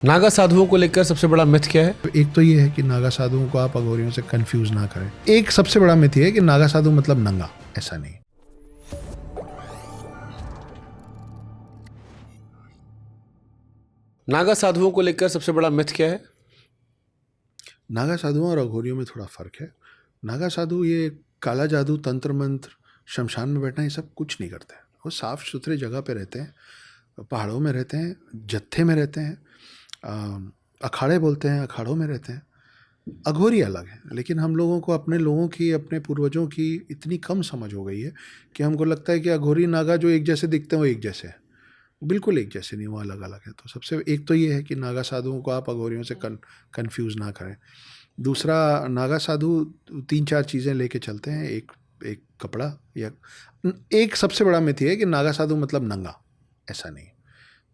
नागा साधुओं को लेकर सबसे बड़ा मिथ क्या है? एक तो ये है कि नागा साधुओं को आप अघोरियों से कंफ्यूज ना करें। एक सबसे बड़ा मिथ ये है कि नागा साधु मतलब नंगा, ऐसा नहीं। नागा साधुओं को लेकर सबसे बड़ा मिथ क्या है? नागा साधुओं और अघोरियों में थोड़ा फर्क है। नागा साधु ये काला जादू, तंत्र मंत्र, शमशान में बैठना, ये सब कुछ नहीं करते हैं। वो साफ सुथरे जगह पे रहते हैं, पहाड़ों में रहते हैं, जत्थे में रहते हैं, अखाड़े बोलते हैं, अखाड़ों में रहते हैं। अघोरी अलग है, लेकिन हम लोगों को अपने लोगों की, अपने पूर्वजों की इतनी कम समझ हो गई है कि हमको लगता है कि अघोरी नागा जो एक जैसे दिखते हैं वो एक जैसे हैं। बिल्कुल एक जैसे नहीं, वो अलग अलग है। तो सबसे एक तो ये है कि नागा साधुओं को आप अघोरियों से कन्फ्यूज़ ना करें। दूसरा, नागा साधु 3-4 चीज़ें लेके चलते हैं। एक एक कपड़ा, या एक सबसे बड़ा मिथ ये है कि नागा साधु मतलब नंगा, ऐसा नहीं।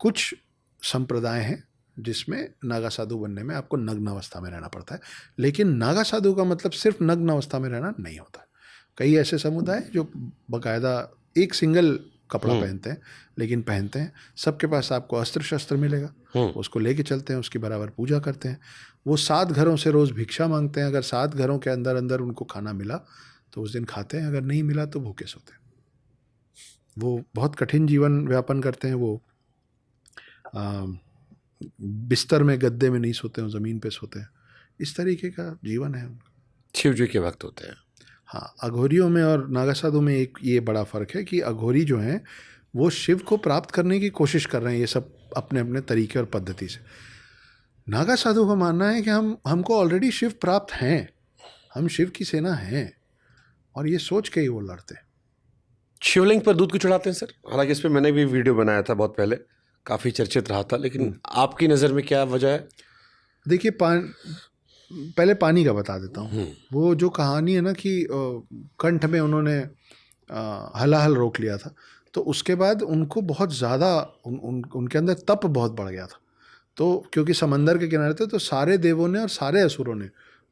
कुछ संप्रदाय हैं जिसमें नागा साधु बनने में आपको नग्न अवस्था में रहना पड़ता है, लेकिन नागा साधु का मतलब सिर्फ नग्न अवस्था में रहना नहीं होता। कई ऐसे समुदाय जो बाकायदा एक सिंगल कपड़ा पहनते हैं, लेकिन पहनते हैं। सबके पास आपको अस्त्र शस्त्र मिलेगा, उसको लेके चलते हैं, उसकी बराबर पूजा करते हैं। वो 7 घरों से रोज़ भिक्षा मांगते हैं। अगर 7 घरों के अंदर अंदर उनको खाना मिला तो उस दिन खाते हैं, अगर नहीं मिला तो भूखे सोते हैं। वो बहुत कठिन जीवन व्यापन करते हैं। वो बिस्तर में, गद्दे में नहीं सोते हैं, ज़मीन पे सोते हैं। इस तरीके का जीवन है उनका। शिव जी के भक्त होते हैं। हाँ, अघोरियों में और नागा साधु में एक ये बड़ा फ़र्क है कि अघोरी जो हैं वो शिव को प्राप्त करने की कोशिश कर रहे हैं, ये सब अपने अपने तरीके और पद्धति से। नागा साधु का मानना है कि हमको ऑलरेडी शिव प्राप्त हैं, हम शिव की सेना हैं, और ये सोच के ही वो लड़ते हैं। शिवलिंग पर दूध क्यों चढ़ाते हैं सर? हालांकि इस पर मैंने भी वीडियो बनाया था बहुत पहले, काफ़ी चर्चित रहा था, लेकिन आपकी नज़र में क्या वजह है? देखिए, पहले पानी का बता देता हूँ। वो जो कहानी है ना कि कंठ में उन्होंने हलाहल रोक लिया था, तो उसके बाद उनको बहुत ज़्यादा उनके अंदर तप बहुत बढ़ गया था। तो क्योंकि समंदर के किनारे थे, तो सारे देवों ने और सारे असुरों ने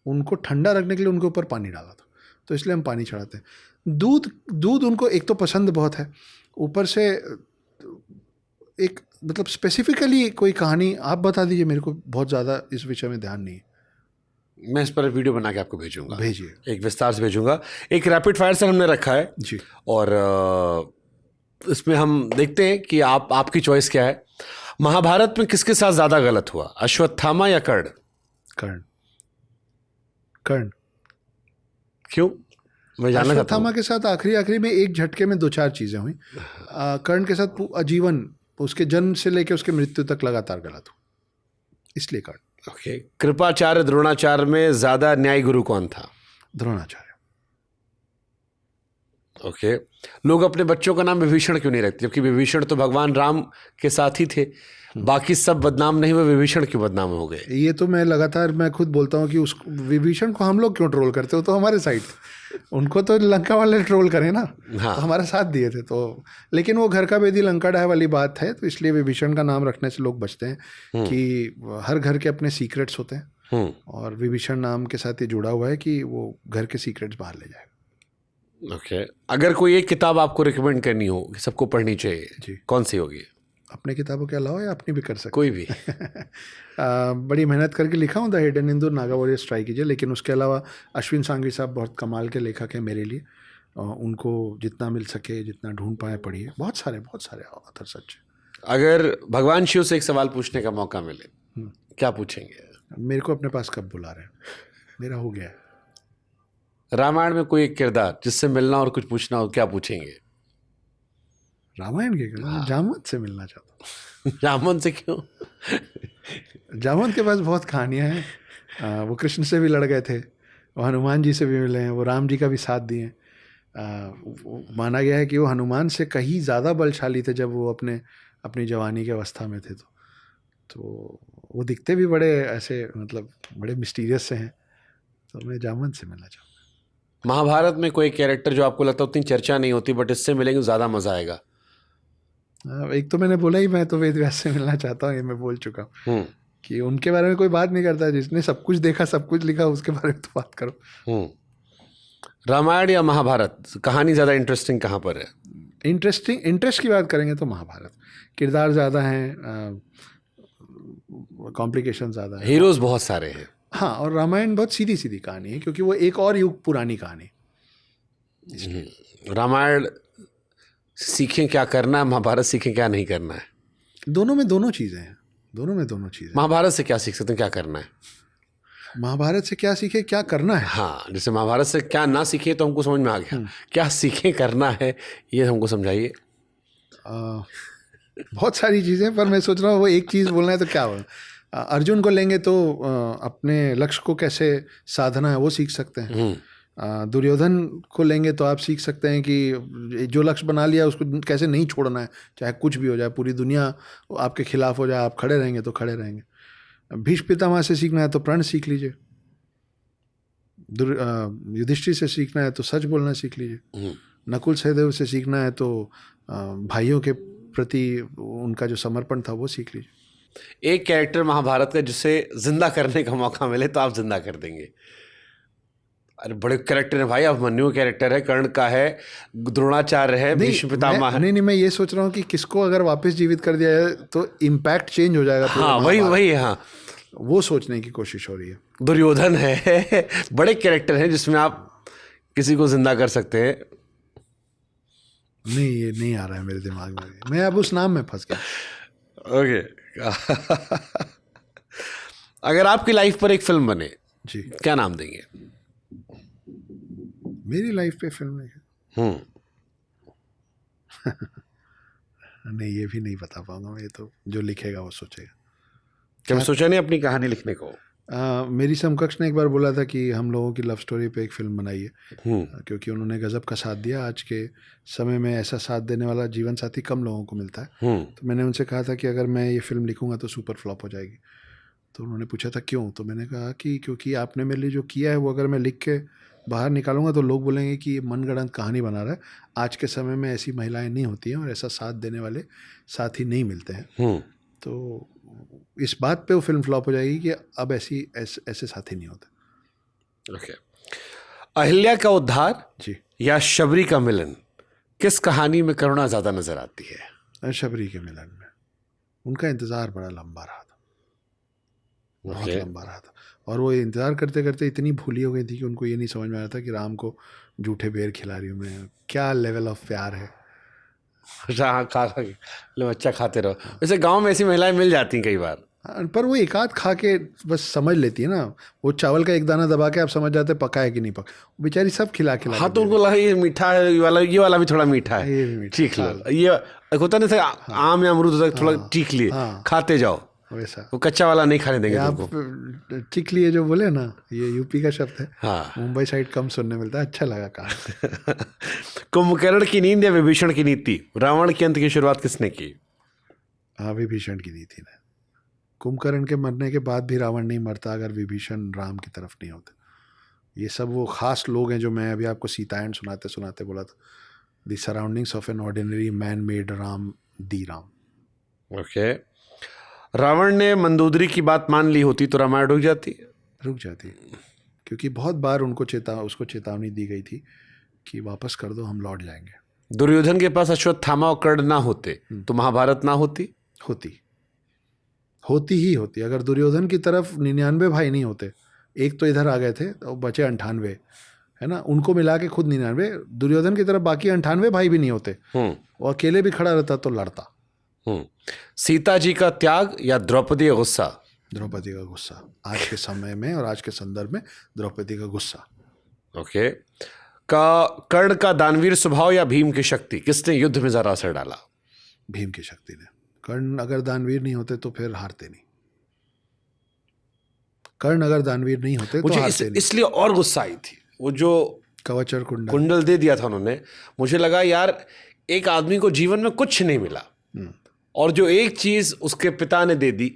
उनको ठंडा रखने के लिए उनके ऊपर पानी डाला था। तो इसलिए हम पानी चढ़ाते हैं। दूध उनको एक तो पसंद बहुत है, ऊपर से एक मतलब स्पेसिफिकली कोई कहानी आप बता दीजिए, मेरे को बहुत ज़्यादा इस विषय में ध्यान नहीं है। मैं इस पर वीडियो बना के आपको भेजूंगा, भेजिए, एक विस्तार से भेजूंगा। एक रैपिड फायर सर हमने रखा है जी, और इसमें हम देखते हैं कि आपकी चॉइस क्या है। महाभारत में किसके साथ ज्यादा गलत हुआ, अश्वत्थामा या कर्ण? कर्ण। क्यों? मैं जानना चाहता हूं। अश्वत्थामा के साथ आखिरी में एक झटके में 2-4 चीज़ें हुई। कर्ण के साथ आजीवन, उसके जन्म से लेकर उसके मृत्यु तक लगातार गलत हुआ, इसलिए कर्ण। ओके। कृपाचार्य द्रोणाचार्य में ज्यादा न्यायी गुरु कौन था? द्रोणाचार्य। ओके। लोग अपने बच्चों का नाम विभीषण क्यों नहीं रखते, जबकि विभीषण तो भगवान राम के साथ ही थे, बाकी सब बदनाम नहीं हुए, विभीषण क्यों बदनाम हो गए? ये तो मैं खुद बोलता हूँ कि उस विभीषण को हम लोग क्यों ट्रोल करते हो, तो हमारे साइड थे। उनको तो लंका वाले ट्रोल करें ना। हाँ। तो हमारा साथ दिए थे। तो लेकिन वो घर का बेदी लंका ढाए वाली बात है, तो इसलिए विभीषण का नाम रखने से लोग बचते हैं कि हर घर के अपने सीक्रेट्स होते हैं, और विभीषण नाम के साथ ये जुड़ा हुआ है कि वो घर के सीक्रेट्स बाहर ले जाएगा। ओके। अगर कोई एक किताब आपको रिकमेंड करनी हो कि सबको पढ़नी चाहिए, जी, कौन सी होगी? अपने किताबों के अलावा या अपनी भी कर सकते? कोई भी। बड़ी मेहनत करके लिखा हूँ the hidden Hindu, Naga warriors try कीजिए। लेकिन उसके अलावा अश्विन सांघवी साहब बहुत कमाल के लेखक हैं मेरे लिए। उनको जितना मिल सके, जितना ढूंढ पाए, पढ़िए। बहुत सारे ऑथर सच। अगर भगवान शिव से एक सवाल पूछने का मौका मिले, क्या पूछेंगे? मेरे को अपने पास कब बुला रहे हैं, मेरा हो गया है। रामायण में कोई एक किरदार जिससे मिलना और कुछ पूछना हो, क्या पूछेंगे? रामायण के जामवंत से मिलना चाहता हूँ। जामवंत से क्यों? जामवंत के पास बहुत कहानियाँ हैं। वो कृष्ण से भी लड़ गए थे, वो हनुमान जी से भी मिले हैं, वो राम जी का भी साथ दिए हैं। माना गया है कि वो हनुमान से कहीं ज़्यादा बलशाली थे जब वो अपनी जवानी के अवस्था में थे। तो वो दिखते भी बड़े ऐसे, मतलब बड़े मिस्टीरियस से हैं। तो मैं जामवंत से मिलना चाहूँगा। महाभारत में कोई कैरेक्टर जो आपको लगता है उतनी चर्चा नहीं होती, बट इससे मिलेंगे ज़्यादा मजा आएगा? एक तो मैंने बोला ही, मैं तो वेद व्यास से मिलना चाहता हूँ, ये मैं बोल चुका हूँ कि उनके बारे में कोई बात नहीं करता। जिसने सब कुछ देखा, सब कुछ लिखा, उसके बारे में तो बात करो। रामायण या महाभारत, कहानी ज़्यादा इंटरेस्टिंग कहाँ पर है? इंटरेस्ट की बात करेंगे तो महाभारत। किरदार ज़्यादा हैं, कॉम्प्लिकेशन ज़्यादा है। हीरोज बहुत सारे हैं। हाँ, और रामायण बहुत सीधी सीधी कहानी है क्योंकि वो एक और युग पुरानी कहानी। रामायण सीखें क्या करना है, महाभारत सीखें क्या नहीं करना है। दोनों में दोनों चीज़ें हैं, दोनों में दोनों चीज़ें। महाभारत से क्या सीख सकते हैं, क्या करना है? महाभारत से क्या सीखे, क्या करना है। हाँ, जैसे महाभारत से क्या ना सीखे तो हमको समझ में आ गया, क्या सीखें करना है ये हमको समझाइए। बहुत सारी चीज़ें, पर मैं सोच रहा हूँ वो एक चीज़ बोलना है तो क्या बोलना। अर्जुन को लेंगे तो अपने लक्ष्य को कैसे साधना है वो सीख सकते हैं। दुर्योधन को लेंगे तो आप सीख सकते हैं कि जो लक्ष्य बना लिया उसको कैसे नहीं छोड़ना है, चाहे कुछ भी हो जाए, पूरी दुनिया आपके खिलाफ हो जाए, आप खड़े रहेंगे तो खड़े रहेंगे। भीष्म पितामह से सीखना है तो प्रण सीख लीजिए। युधिष्ठिर से सीखना है तो सच बोलना सीख लीजिए। नकुल सहदेव से सीखना है तो भाइयों के प्रति उनका जो समर्पण था वो सीख लीजिए। एक कैरेक्टर महाभारत का जिसे जिंदा करने का मौका मिले तो आप जिंदा कर देंगे? अरे बड़े कैरेक्टर है भाई, अभिमन्यु कैरेक्टर है, कर्ण का है, द्रोणाचार्य है, भीष्म पितामह है। नहीं, मैं ये सोच रहा हूँ कि किसको अगर वापस जीवित कर दिया जाए तो इम्पैक्ट चेंज हो जाएगा। हाँ, वही हाँ, वो सोचने की कोशिश हो रही है। दुर्योधन है बड़े कैरेक्टर हैं जिसमें आप किसी को जिंदा कर सकते हैं। नहीं, ये नहीं आ रहा है मेरे दिमाग में, मैं अब उस नाम में फंस गया। ओके अगर आपकी लाइफ पर एक फिल्म बने जी, क्या नाम देंगे? मेरी लाइफ पे फिल्म है? नहीं, ये भी नहीं बता पाऊंगा मैं, ये तो जो लिखेगा वो सोचेगा। क्या सोचा नहीं अपनी कहानी लिखने को? मेरी समकक्ष ने एक बार बोला था कि हम लोगों की लव स्टोरी पे एक फिल्म बनाइए, क्योंकि उन्होंने गजब का साथ दिया। आज के समय में ऐसा साथ देने वाला जीवन साथी कम लोगों को मिलता है। तो मैंने उनसे कहा था कि अगर मैं ये फिल्म लिखूंगा तो सुपर फ्लॉप हो जाएगी। तो उन्होंने पूछा था क्यों, तो मैंने कहा कि क्योंकि आपने मेरे लिए जो किया है वो अगर मैं लिख के बाहर निकालूंगा तो लोग बोलेंगे कि ये मनगढ़ंत कहानी बना रहा है। आज के समय में ऐसी महिलाएं नहीं होती हैं और ऐसा साथ देने वाले साथी नहीं मिलते हैं। तो इस बात पे वो फिल्म फ्लॉप हो जाएगी कि अब ऐसे साथी नहीं होते। ओके। अहिल्या का उद्धार जी या शबरी का मिलन, किस कहानी में करुणा ज्यादा नजर आती है? शबरी के मिलन में उनका इंतजार बड़ा लंबा रहा था, बहुत लंबा रहा था। और वो इंतजार करते करते इतनी भूली हो गई थी कि उनको ये नहीं समझ में आ रहा था कि राम को जूठे बेर खिला रही हूँ मैं। क्या लेवल ऑफ प्यार है। खा लो बच्चा, खाते रहो। वैसे गांव में ऐसी महिलाएं मिल जाती हैं कई बार, पर वो एक आध खा के बस समझ लेती है ना। वो चावल का एक दाना दबा के आप समझ जाते पका है कि नहीं पका। बेचारी सब खिला खिला। हाँ, तो उनको लगा ये मीठा है, ये वाला भी थोड़ा मीठा है, ये भी मीठा, चीख लो। ये होता नहीं था आम या अमरूद होता थोड़ा चीख लिए, खाते जाओ। वैसा वो कच्चा वाला नहीं खाने देंगे आप तुमको। चिक लिए जो बोले ना, ये यूपी का शब्द है। हाँ, मुंबई साइड कम सुनने मिलता है, अच्छा लगा कहा। कुंभकर्ण की नींद या विभीषण की नीति, रावण के अंत की शुरुआत किसने की? हाँ, विभीषण की नीति ने। कुंभकर्ण के मरने के बाद भी रावण नहीं मरता अगर विभीषण राम की तरफ नहीं होते। ये सब वो खास लोग हैं जो मैं अभी आपको सीतायन सुनाते सुनाते बोला था। The surroundings of an ordinary man made Ram the Ram. Okay. Ravan ने मंदोदरी की बात मान ली होती तो रामायण रुक जाती, क्योंकि बहुत बार उसको चेतावनी दी गई थी कि वापस कर दो, हम लौट जाएंगे। दुर्योधन के पास अश्वत्थामा और कर्ण ना होते तो महाभारत ना होती। अगर दुर्योधन की तरफ 99 भाई नहीं होते, एक तो इधर आ गए थे तो बचे 98, है ना, उनको मिला के खुद 99, दुर्योधन की तरफ बाकी 98 भाई भी नहीं होते, वो अकेले भी खड़ा रहता तो लड़ता। सीता जी का त्याग या द्रौपदी का गुस्सा? द्रौपदी का गुस्सा। आज के समय में और आज के संदर्भ में द्रौपदी का गुस्सा। ओके। कर्ण का दानवीर स्वभाव या भीम की शक्ति, किसने युद्ध में ज्यादा असर डाला? भीम की शक्ति ने। कर्ण अगर दानवीर नहीं होते तो फिर हारते नहीं। कर्ण अगर दानवीर नहीं होते तो हारते नहीं। इसलिए और गुस्सा आई थी, वो जो कवच और कुंडल दे दिया था उन्होंने। मुझे लगा यार एक आदमी को जीवन में कुछ नहीं मिला और जो एक चीज उसके पिता ने दे दी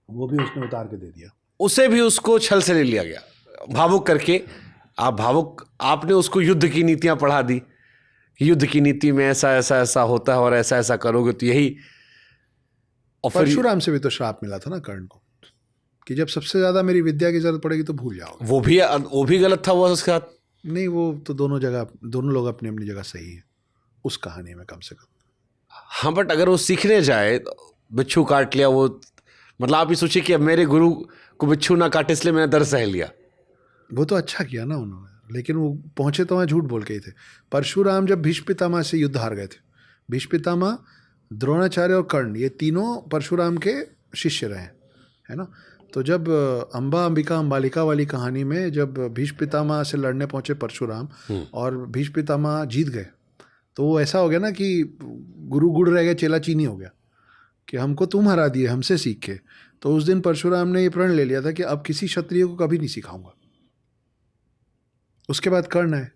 वो भी उसने उतार के दे दिया, उसे भी उसको छल से ले लिया गया, भावुक करके। आपने उसको युद्ध की नीतियां पढ़ा दी, युद्ध की नीति में ऐसा ऐसा ऐसा होता है और ऐसा ऐसा करोगे तो यही। और परशुराम से भी तो श्राप मिला था ना कर्ण को कि जब सबसे ज्यादा मेरी विद्या की जरूरत पड़ेगी तो भूल जाओगे। वो भी गलत था वो उसके साथ। नहीं, वो तो दोनों लोग अपनी अपनी जगह सही है उस कहानी में, कम से कम। हाँ, बट अगर वो सीखने जाए, बिच्छू काट लिया वो, मतलब आप ये सोचिए कि अब मेरे गुरु को बिच्छू ना काटे इसलिए मैंने दर्द सह लिया। वो तो अच्छा किया ना उन्होंने, लेकिन वो पहुंचे तो वहाँ झूठ बोल के ही थे। परशुराम जब भीष्म पितामह से युद्ध हार गए थे, भीष्म पितामह, द्रोणाचार्य और कर्ण, ये तीनों परशुराम के शिष्य रहे, है ना। तो जब अंबा अंबिका अंबालिका वाली कहानी में जब भीष्म पितामह से लड़ने पहुंचे परशुराम और भीष्म पितामह जीत गए, तो वो ऐसा हो गया ना कि गुरु गुड़ रह गए, चेला चीनी हो गया, कि हमको तुम हरा दिए, हमसे सीख के। तो उस दिन परशुराम ने ये प्रण ले लिया था कि अब किसी क्षत्रिय को कभी नहीं सिखाऊंगा। उसके बाद कर्ण है,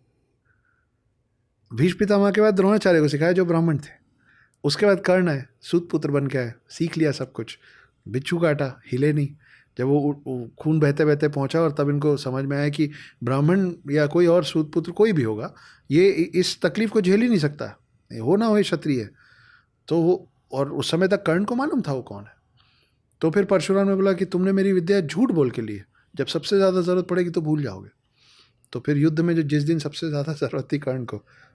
भीष्म पितामह के बाद द्रोणाचार्य को सिखाया जो ब्राह्मण थे। उसके बाद कर्ण है, सूत पुत्र बन के आए, सीख लिया सब कुछ, बिच्छू काटा, हिले नहीं। जब वो खून बहते बहते पहुंचा और तब इनको समझ में आया कि ब्राह्मण या कोई और सूत पुत्र कोई भी होगा, ये इस तकलीफ को झेल ही नहीं सकता, हो ना हो क्षत्रिय। तो वो, और उस समय तक कर्ण को मालूम था वो कौन है। तो फिर परशुराम ने बोला कि तुमने मेरी विद्या झूठ बोल के लिए, जब सबसे ज़्यादा ज़रूरत पड़ेगी तो भूल जाओगे। तो फिर युद्ध में जो जिस दिन सबसे ज़्यादा ज़रूरत थी कर्ण को,